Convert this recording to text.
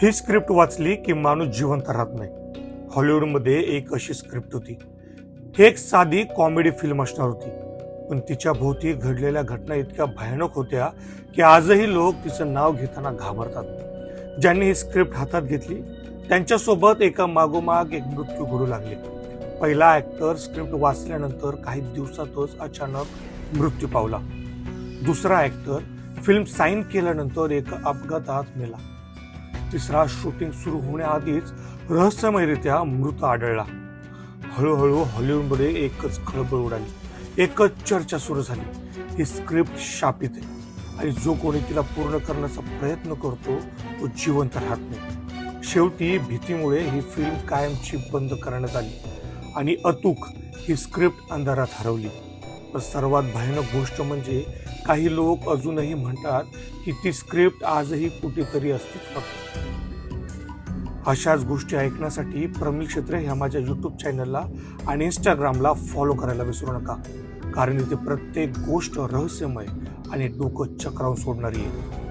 ही script वाचली की माणूस जिवंत राहत नाही. हॉलिवूडमध्ये एक अशी स्क्रिप्ट होती. ही एक साधी कॉमेडी फिल्म असणार होती, पण तिच्या भोवती घडलेल्या घटना इतक्या भयानक होत्या की आजही लोक तिचं नाव घेताना घाबरतात. ज्यांनी ही स्क्रिप्ट हातात घेतली त्यांच्यासोबत एका मागोमाग एक मृत्यू घडू लागले. पहिला ऍक्टर स्क्रिप्ट वाचल्यानंतर काही दिवसातच अचानक मृत्यू पावला. दुसरा ऍक्टर फिल्म साईन केल्यानंतर एका अपघातात मेला. तिसरा शूटिंग सुरू होण्याआधीच रहस्यमयरित्या मृत आढळला. हळूहळू हॉलिवूडमध्ये एकच खळबळ उडाली, एकच चर्चा सुरू झाली. ही स्क्रिप्ट शापित आहे आणि जो कोणी तिला पूर्ण करण्याचा प्रयत्न करतो तो जिवंत राहत नाही. शेवटी भीतीमुळे ही फिल्म कायमची बंद करण्यात आली आणि अतूक ही स्क्रिप्ट अंधारात हरवली. पण सर्वात भयानक गोष्ट म्हणजे काही लोक अजूनही म्हणतात की ती स्क्रिप्ट आजही कुठेतरी अस्तित्वात. अशाच गोष्टी ऐकण्यासाठी प्रमिल क्षेत्रे ह्या माझ्या यूट्यूब चॅनलला आणि इंस्टाग्रामला फॉलो करायला विसरू नका, कारण इथे प्रत्येक गोष्ट रहस्यमय आणि डोकं चक्रावून सोडणारी आहे.